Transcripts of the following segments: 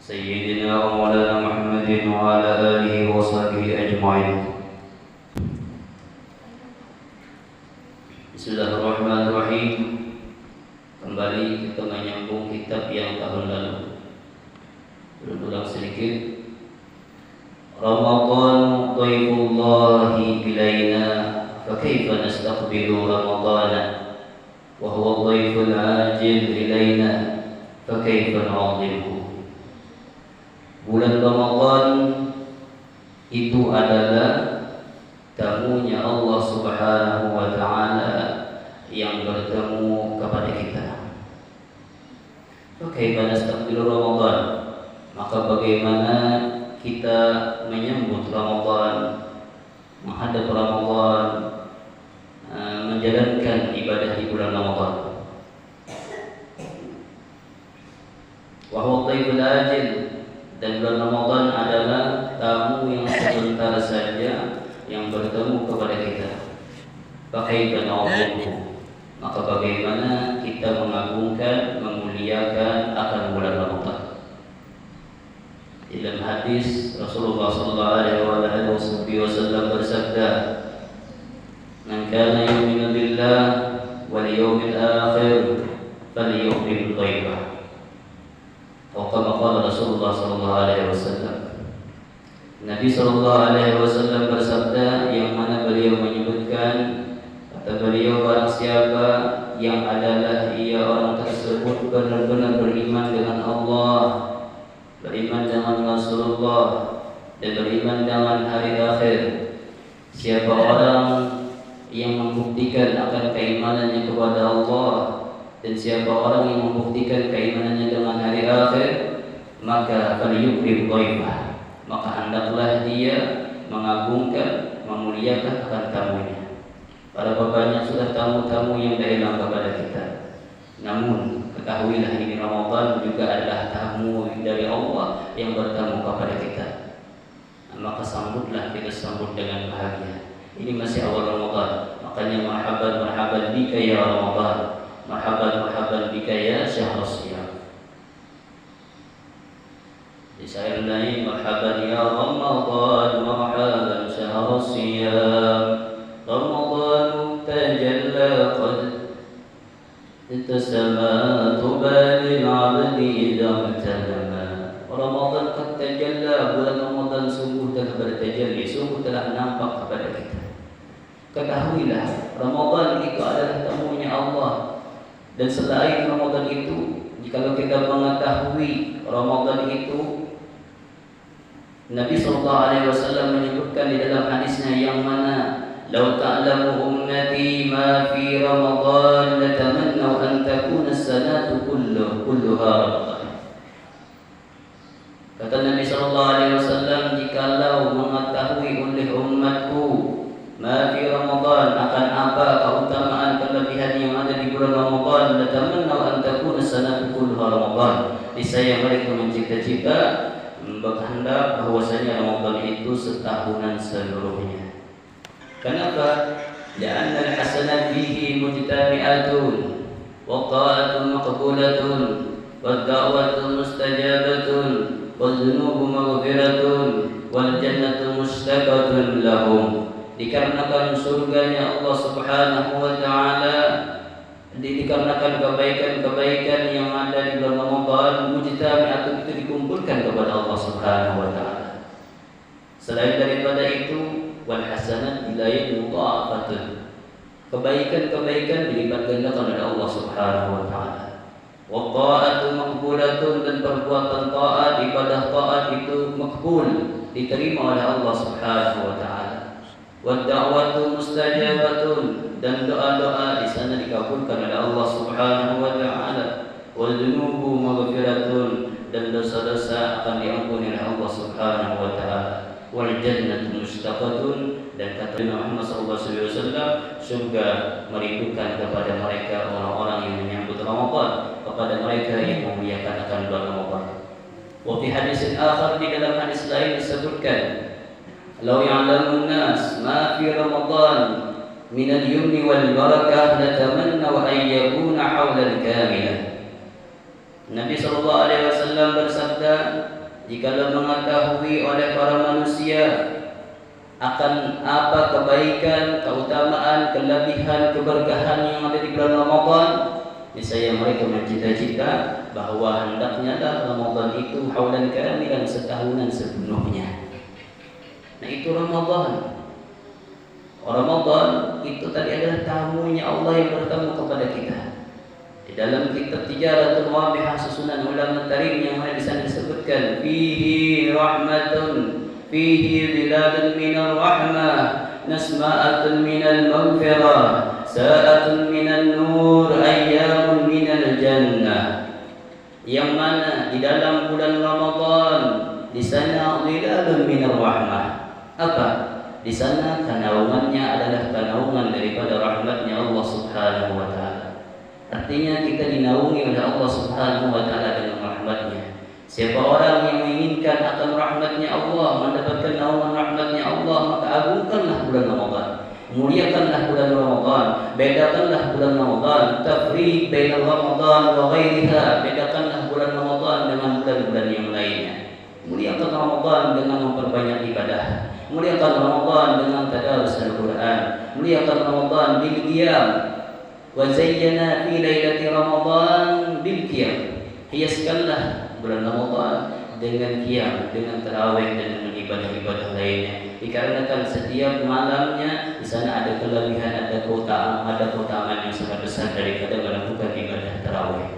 سيدنا ومولانا محمد وعلى آله وصحبه أجمعين. Bismillahirrahmanirrahim. Kembali kita menyambung kitab yang tahun lalu. Ulang sedikit. Ramadan dhaifullahi ilaina, fakaifa nastaqbilu Ramadana, wa huwa dhaiful ajil ilaina, fakaifa nu'adhimuhu. Bulan Ramadan itu adalah tamunya Allah Subhanahu wa ta'ala yang bertemu kepada kita. Bagaimana nastaqbilu Ramadan? Maka bagaimana kita menyambut Ramadan, menghadap Ramadan, menjalankan ibadah di bulan Ramadan. Wa huwa dhaiful ajil, dan bulan Ramadan adalah tamu yang sebentar saja yang bertemu kepada kita. Bagaimana Allah? Maka bagaimana kita mengagungkan, memuliakan akan bulan Ramadan. Dalam hadis Rasulullah sallallahu alaihi wasallam bersabda, "Man kana yu'minu billah wal yawmil akhir falyukrim dhaifah." Atau kama qala Rasulullah sallallahu alaihi wasallam. Nabi sallallahu alaihi wasallam bersabda, yang mana beliau menyebutkan, kata beliau, barang siapa yang adalah ia orang tersebut benar-benar beriman dengan Allah, beriman dengan Rasulullah, dan beriman dengan hari akhir. Siapa orang yang membuktikan akan keimanannya kepada Allah, dan siapa orang yang membuktikan keimanannya dengan hari akhir, maka falyukrim dhaifah, maka hendaklah dia mengagungkan, memuliakan akan tamunya. Pada banyak sudah tamu-tamu yang datang kepada kita. Namun ketahuilah ini Ramadan juga adalah tamu dari Allah yang bertamu kepada kita. Maka sambutlah, kita sambut dengan bahagia. Ini masih awal Ramadan, makanya marhaban bika ya Ramadan, marhaban bika ya syahrul siyam. Di syair lain, marhaban ya Ramadan, marhaban syahrul siyam. Ramadan tajalla qad tasama tubali al-'abdi idza talama. Ramadan qad tajalla, bulan Ramadan sungguh telah bertajalli, sungguh telah nampak kepada kita. Ketahuilah Ramadan itu adalah tamunya Allah. Dan selain Ramadan itu, jika kita mengetahui Ramadan itu, Nabi SAW menyebutkan di dalam hadisnya yang mana, "Lau ta'lamu ummati ma fi Ramadan latamannaw an takuna as-sanatu kulluha Ramadan." Kata Nabi SAW, jikalau mengetahui oleh umatku ma fi Ramadan, akan apa keutamaan kelebihan yang ada di bulan Ramadan, latamannaw an takuna as-sanatu kulluha Ramadan, niscaya mereka mencita-cita, berkehendak bahwasanya Ramadan itu setahunan seluruhnya. Kenapa? Li'anna al-hasanat fihi mujtami'atun, wa ta'atun maqbulatun, wa da'watun mustajabatun, wa dhunubu maghfiratun, wal jannatu mushtaqatun lahum. Dikarenakan surganya Allah Subhanahu wa ta'ala, dikarenakan kebaikan-kebaikan yang ada di bulan Ramadan, mujtami'atun, itu dikumpulkan kepada Allah Subhanahu wa ta'ala. Selain daripada itu, wal hasanat bilayat mudha'afatun, kebaikan-kebaikan dilipat gandakan oleh Allah Subhanahu wa ta'ala. Wa ta'atu maqbulatun, dan perbuatan taat, ibadah taat itu makbul, diterima oleh Allah Subhanahu wa ta'ala. Wa da'watu mustajabatun, dan doa-doa di sana dikabulkan oleh Allah Subhanahu wa ta'ala. Wal dhunubu maghfiratun, dan dosa-dosa akan diampuni oleh Allah Subhanahu wa ta'ala. Wal jannatu mushtaqatun, dan kata Nabi Muhammad SAW, surga merindukan kepada mereka orang-orang yang menyambut Ramadan, kepada mereka yang memuliakan akan bulan Ramadan. Wa fi hadisin akhar, di dalam hadis lain disebutkan, "Lau ya'lamun nas ma fi Ramadan min al-yumni wal barakah latamannaw an yakuna hawla al-kamilah." Nabi sallallahu alaihi wasallam bersabda, jikalau mengetahui oleh para manusia akan apa kebaikan, keutamaan, kelebihan, keberkahan yang ada di bulan Ramadan, niscaya mereka mencita-cita bahwa hendaknya Ramadan itu haulan kamilan, setahunan sepenuhnya. Nah, itu Ramadan. Ramadan itu tadi adalah tamunya Allah yang bertemu kepada kita. Di dalam kitab Tijaratul Wabihah susunan ulama tarim yang ada di sana disebutkan fihi rahmatun fihi biladun minar rahmah nasma'atun minal maghfirah sa'atun minan nur ayyamun minal jannah, yang mana di dalam bulan Ramadan di sana biladun minar rahmah. Apa? Di sana kanaungannya adalah kanaungan daripada rahmatnya Allah Subhanahu wa taala. Artinya kita dinaungi oleh Allah Subhanahu wa taala dengan rahmatnya. Siapa orang yang menginginkan akan rahmatnya Allah, mendapatkan naungan rahmatnya Allah, maka agungkanlah bulan Ramadan, muliakanlah bulan Ramadan, bedakanlah bulan Ramadan, tafriq baina Ramadan wa ghairiha, bedakanlah bulan Ramadan dengan bulan-bulan yang lainnya. Muliakan Ramadan dengan memperbanyak ibadah, muliakan Ramadan dengan tadarus Al-Quran, muliakan Ramadan bil qiyam. Wa zayyana fi lailati Ramadan bil qiyam. Hiaskanlah bulan Ramadan dengan qiyam, dengan tarawih dan dengan ibadah-ibadah lainnya. Dikarenakan setiap malamnya di sana ada kelebihan, ada keutamaan yang sangat besar daripada melakukan ibadah tarawih.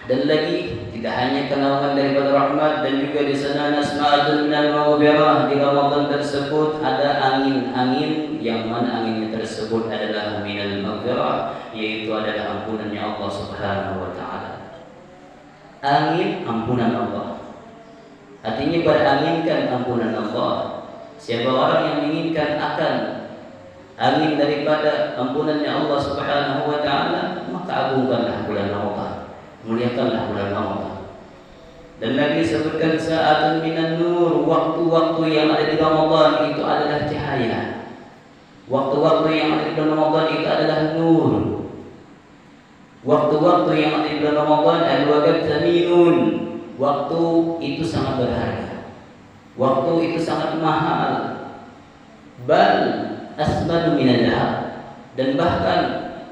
Dan lagi tidak hanya kenaungan daripada rahmat, dan juga di sana nasma'atun minal maghfirah. Di Ramadan tersebut ada angin-angin yang mana anginnya tersebut adalah minal maghfirah, yaitu adalah ampunannya Allah Subhanahu wa taala. Angin ampunan Allah. Artinya beranginkan ampunan Allah. Siapa orang yang menginginkan akan angin daripada ampunannya Allah Subhanahu wa taala, maka agungkanlah bulan Ramadan, muliakanlah bulan Ramadan. Dan lagi disebutkan sa'atun minan nur, waktu-waktu yang ada di Ramadan itu adalah cahaya. Waktu-waktu yang ada di bulan Ramadan itu adalah nur. Waktu-waktu yang ada di bulan Ramadan al-waqt zaminun. Waktu itu sangat berharga. Waktu itu sangat mahal. Bal asmanu minan dhahab. Dan bahkan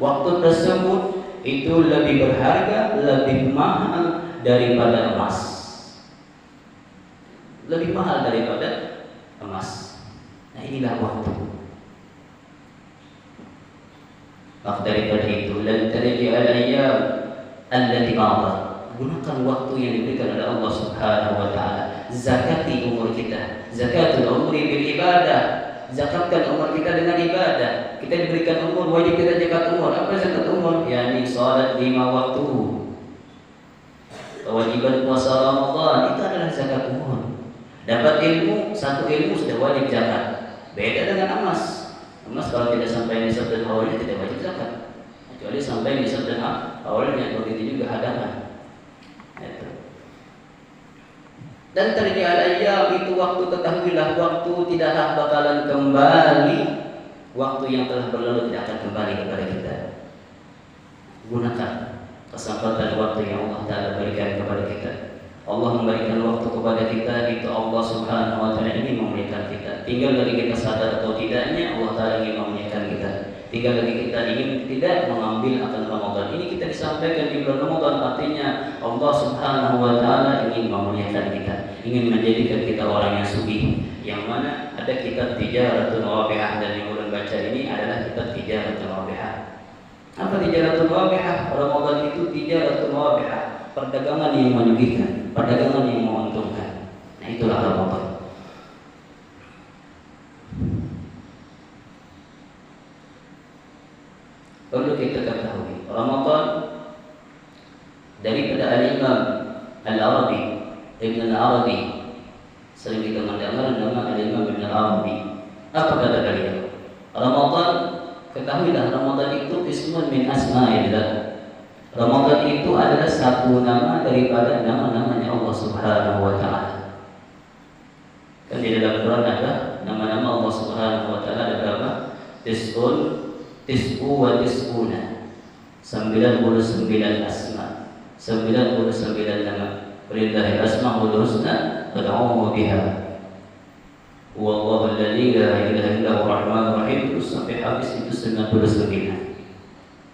waktu tersebut itu lebih berharga, lebih mahal daripada emas. Lebih mahal daripada emas. Nah, inilah waktu. Maka daripada itu, lan tarji'al ayyam allati madat. Gunakan waktu yang diberikan oleh Allah Subhanahu wa taala. Zakati umur kita. Zakatul umri bil ibadah. Zakatkan umur kita dengan ibadah. Kita diberikan umur, wajib kita zakat umur. Apa zakat umur? yakni salat 5 waktu. Kewajiban puasa Ramadan itu adalah zakat umur. Dapat ilmu, satu ilmu sudah wajib zakat. Beda dengan emas. Emas kalau tidak sampai nisab dan haulnya tidak wajib zakat. Kecuali sampai nisab dan haulnya, begitu juga hadangan. Dan terjadi ayyam itu waktu, ketahuilah waktu tidaklah bakalan kembali. Waktu yang telah berlalu tidak akan kembali kepada kita. Gunakan kesempatan waktu yang Allah Ta'ala berikan kepada kita. Allah memberikan waktu kepada kita, itu Allah Subhanahu wa taala ingin memuliakan kita. Tinggal dari kita sadar atau tidaknya, Allah Ta'ala ingin memuliakan kita. Tinggal dari kita ingin tidak mengambil akan Ramadan. Ini kita disampaikan di bulan Ramadan, artinya Allah Subhanahu wa taala ingin memuliakan kita, ingin menjadikan kita orang yang sugih. Yang mana ada kitab Tijaratul Wabihah, dan yang ulun baca ini adalah kitab Tijaratul Wabihah. Apa Tijaratul Wabihah? Ramadan itu Tijaratul Wabihah, perdagangan yang menyugihkan, perdagangan yang menguntungkan. Nah, itulah Ramadan. Perlu kita ketahui, Ramadan daripada Al-Imam Al-Arabi, Ibn Al-Arabi, sering kita mendengar nama Al-Imam Ibn Al-Arabi. Apa kata beliau? Ramadan, ketahuilah Ramadan itu ismun min asma'illah. Ramadan itu adalah satu nama daripada nama-namanya Allah Subhanahu wa taala. Kan di dalam Quran ada nama-nama Allah Subhanahu wa taala ada berapa? Tis'u wa tis'una, 99 asma, 99 nama. Walillahi asmaul husna fad'uhu biha. Wallahu alladzi la ilaha illa huwa rahmanur rahim. Terus sampai habis itu 99.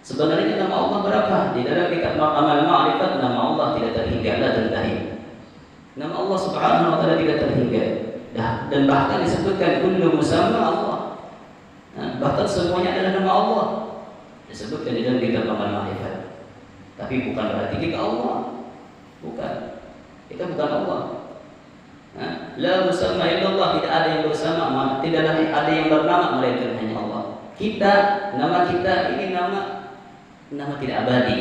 Sebenarnya nama Allah berapa? Di dalam kitab Amal Ma'rifat nama Allah tidak terhingga, la tantahi. Nama Allah Subhanahu wa taala tidak terhingga. Dan bahkan disebutkan kullu musamma Allah. Bahkan semuanya adalah nama Allah. Disebutkan di dalam kitab Amal Ma'rifat. Tapi bukan berarti kita Allah. Bukan. Kita bukan Allah. La musamma illallah, tidak ada yang bersama, tidak ada yang bernama melainkan hanya Allah. Kita, nama kita ini nama tidak abadi.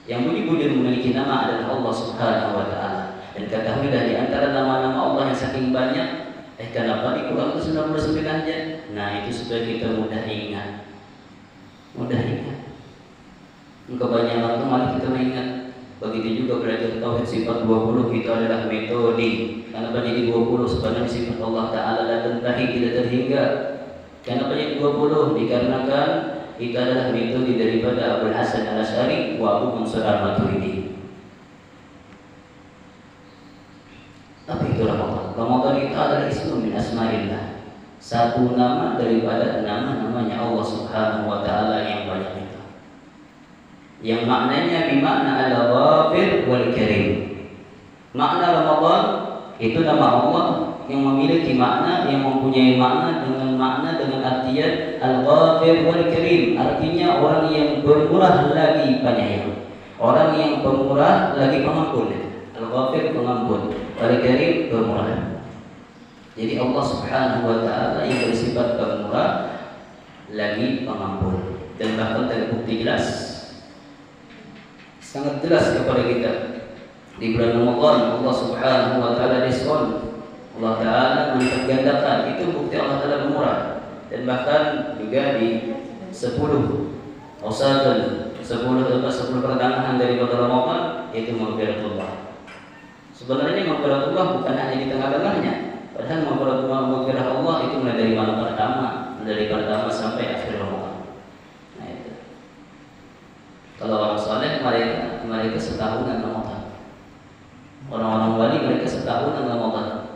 Yang budi-budi memiliki nama adalah Allah Subhanahu wa taala. Dan ketahuilah di antara nama-nama Allah yang saking banyak, kenapa di Quran itu 99 aja? Nah, itu supaya kita mudah ingat. Mudah ingat. Kebanyakan itu malah kita mengingat. Begitu juga belajar tauhid sifat 20 itu adalah metode. Kenapa jadi 20? Sebenarnya sifat Allah Ta'ala la tantahi, tidak terhingga. Kenapa jadi 20? Dikarenakan itu adalah metode daripada Abul Hasan Al-Asy'ari wa Abu Mansur Al-Maturidi. Tapi itu Ramadan. Ramadan itu adalah ismu min asma'illah. Satu nama daripada nama-namanya Allah Subhanahu wa Ta'ala yang banyak itu. Yang maknanya bermakna Al-Ghafir wal Karim. Makna Ramadan itu nama Allah yang memiliki makna, yang mempunyai makna dengan artian Al-Ghafir wal Karim. Artinya orang yang bermurah lagi penyayang, orang yang pemurah lagi pengampun. Al-Ghafir pengampun, wal Karim pemurah. Jadi Allah Subhanahu wa Ta'ala yang bersifat pemurah lagi pengampun. Dan bahkan terbukti jelas, sangat jelas kepada kita di bulan Ramadan Allah Subhanahu wa Ta'ala diskon, Allah Ta'ala melipat gandakan. Itu bukti Allah Ta'ala pemurah. Dan bahkan juga di 10 pertengahan dari bulan Ramadan itu maghfiratullah. Sebenarnya maghfiratullah bukan hanya di tengah-tengahnya, padahal maghfirah Allah itu mulai dari malam pertama, dari pertama sampai akhir Ramadan. Nah itu. Kalau orang saleh mereka setahunan Ramadan. Orang-orang wali mereka setahunan Ramadan.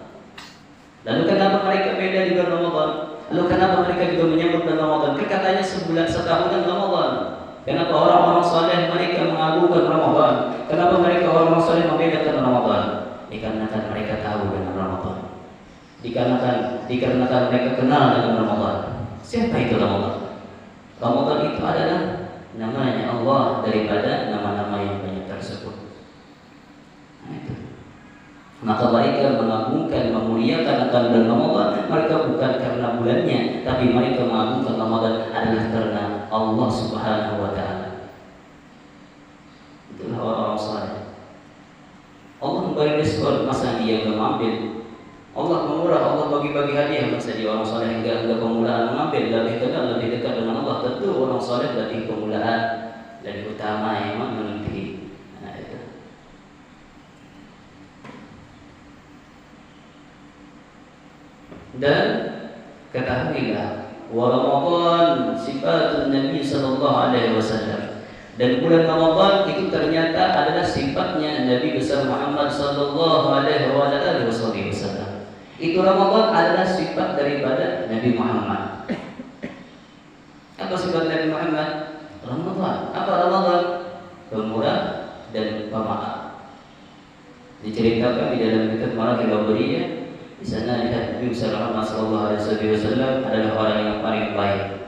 Lalu kenapa mereka beda di bulan Ramadan? Lalu kenapa mereka juga menyambut bulan Ramadan? Katanya setahunan Ramadan. Kenapa orang-orang saleh mereka mengagungkan Ramadan? Kenapa mereka orang-orang saleh membedakan Ramadan? Dikarenakan mereka tahu dengan Ramadan. Dikarenakan mereka kenal dengan Ramadan. Siapa itu Ramadan? Ramadan itu adalah namanya Allah daripada nama-nama yang banyak tersebut. Nah, itu. Maka mereka mengagungkan, memuliakan akan bulan Ramadan. Mereka bukan karena bulannya, tapi mereka mengagungkan Ramadan adalah karena Allah Subhanahu wa Ta'ala. Itulah orang-orang saleh. Allah memberi diskon, masa dia enggak mengambil? Allah pemurah, Allah bagi-bagi hadiah. Masa dia orang saleh enggak pemulaan mengambil? Lebih kenal, lebih dekat dengan Allah. Tentu orang saleh lebih pemulaan, lebih utama yang menuntut. Nah itu. Dan ketahuilah wa Ramadan sifatun Nabi sallallahu alaihi wasallam. Dan bulan Ramadan itu ternyata adalah sifatnya Nabi besar Muhammad sallallahu alaihi wasallam. Itu Ramadan adalah sifat daripada Nabi Muhammad. Apa sifat Nabi Muhammad? Ramadan. Apa Ramadan? Pemurah dan pemaaf. Diceritakan di dalam kitab Maraqil Awliyah. Di sana lihat Nabi besar Muhammad sallallahu alaihi wasallam adalah orang yang paling baik,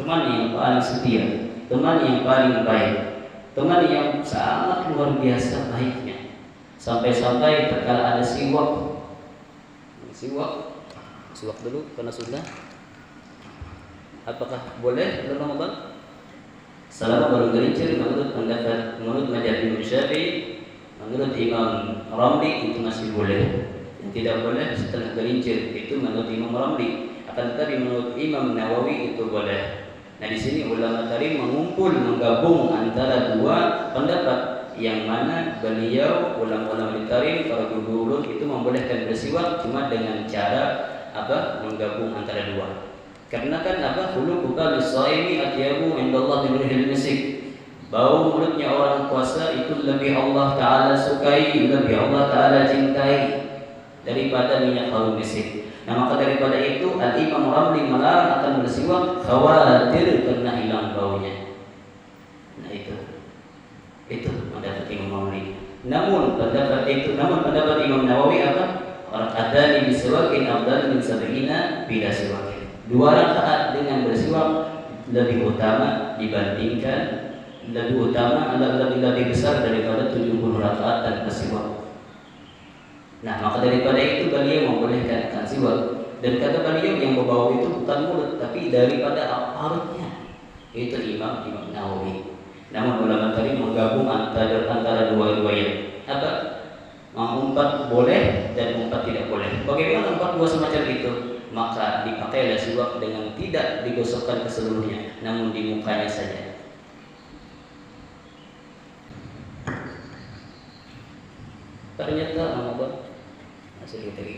teman yang paling setia, teman yang paling baik, teman yang sangat luar biasa baiknya. Sampai-sampai terkala ada siwak dulu karena sunnah. Apakah boleh dalam Ramadan? Selama baru gerincir menurut pendapat, menurut mazhab Imam Syafi'i, menurut Imam Ramli itu masih boleh. Yang tidak boleh setelah gerincir itu menurut Imam Ramli. Akan tetapi menurut Imam Nawawi itu boleh. Nah di sini ulama tarim menggabung antara dua pendapat, yang mana beliau ulama-ulama tarim para guru itu membolehkan bersiwak cuma dengan cara menggabung antara dua. Karena kan khuluqu lis-shaimi atyabu indallah min rihil misik. Bau mulutnya orang puasa itu lebih Allah Ta'ala sukai, lebih Allah Ta'ala cintai daripada minyak harum misik. Nah, maka daripada itu Al-Imam Ramli melarang akan bersiwak khawatir karena hilang baunya. Nah, itu pendapat Imam Ramli. Namun pendapat Imam Nawawi apa? Orang adani bisiwakin afdal min sab'ina bila siwakin. 2 rakaat dengan bersiwak lebih utama dibandingkan lebih besar daripada 70 rakaat tanpa siwak. Nah, maka daripada itu beliau membolehkan akan siwak. Dan kata beliau yang berbau itu bukan mulut tapi daripada parutnya. Itu Imam Nawawi. Namun ulama tadi menggabung antara dua riwayat. Apa? Umpat boleh dan umpat tidak boleh. Bagaimana umpat dua semacam itu? Maka dipakailah siwak dengan tidak digosokkan ke seluruhnya, namun di mukanya saja. Ternyata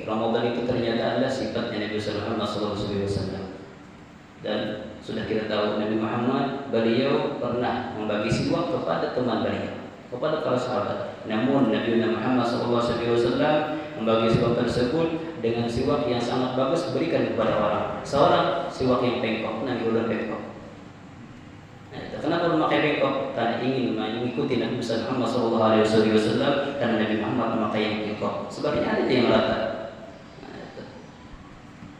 Ramadan itu ternyata adalah sifatnya Nabi Sallallahu Alaihi Wasallam. Dan sudah kita tahu Nabi Muhammad beliau pernah membagi siwak kepada teman beliau, kepada para sahabat. Namun Nabi Muhammad SAW membagi siwak tersebut dengan siwak yang sangat bagus berikan kepada orang. Seorang siwak yang bengkok, Nabi udah bengkok. Nah, kenapa memakai bengkok? Karena ingin mengikuti Nabi Muhammad SAW, karena Nabi Muhammad memakai yang bengkok. Sebaliknya ada yang rata.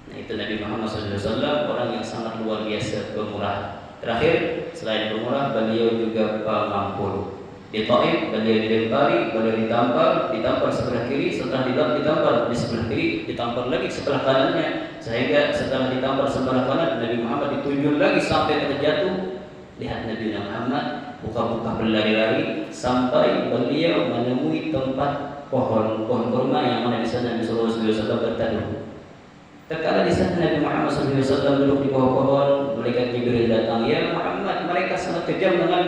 Nah, itu Nabi Muhammad SAW orang yang sangat luar biasa pemurah. Terakhir, selain pemurah, beliau juga pengampun. Di Taif beliau dilempari, beliau ditampar sebelah kiri, setelah ditampar di sebelah kiri, ditampar lagi sebelah kanannya, sehingga setelah ditampar sebelah kanan Nabi Muhammad ditunjuk lagi sampai terjatuh. Lihat Nabi Muhammad buka-buka berlari-lari sampai beliau menemui tempat pohon kurma yang mana di sana Nabi Sallallahu Alaihi Wasallam berteduh. Terkala di sana Nabi Muhammad Sallallahu Alaihi Wasallam duduk di bawah pohon, malaikat Jibril datang. Ya Muhammad, mereka sangat kejam dengan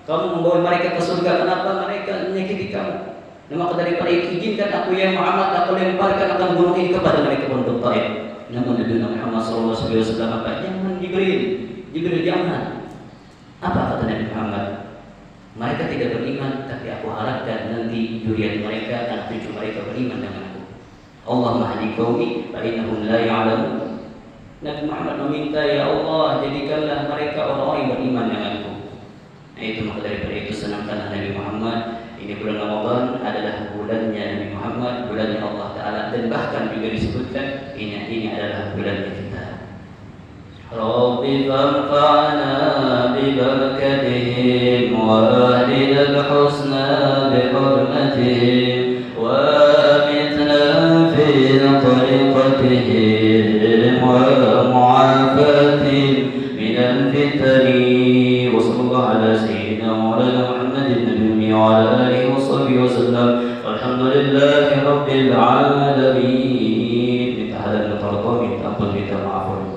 kamu membawa mereka ke surga, kenapa mereka menyakiti kamu? Nah, maka daripada itu izinkan aku ya Muhammad, aku lemparkan akan gunung ini kepada mereka penduduk Taif. Namun Nabi Muhammad SAW apa? Jangan Jibril jangan. Apa kata Nabi Muhammad? Mereka tidak beriman, tapi aku harapkan nanti zuriat mereka, anak cucu mereka beriman denganku. Allahumma hadi qaumi fa innahum la ya'lamun. Nabi Muhammad meminta, ya Allah jadikanlah mereka orang-orang yang beriman denganku. Nah, itu maka daripada itu senangkanlah Nabi Muhammad. Ini bulan Ramadan adalah bulannya Nabi Muhammad, bulannya Allah Ta'ala, dan bahkan juga disebutkan ini adalah bulannya kita. Rabbi fanfa'na bi barakatihim wa ahlil husna bi hurmatihim wa amitna fi tariqatihim wa mu'afatihim minal fitani. على سيدنا مولانا محمد النبي وعلى آله وصحبه وسلم والحمد لله رب العالمين. Kita hadap bertolak, minta ampun, minta maaf.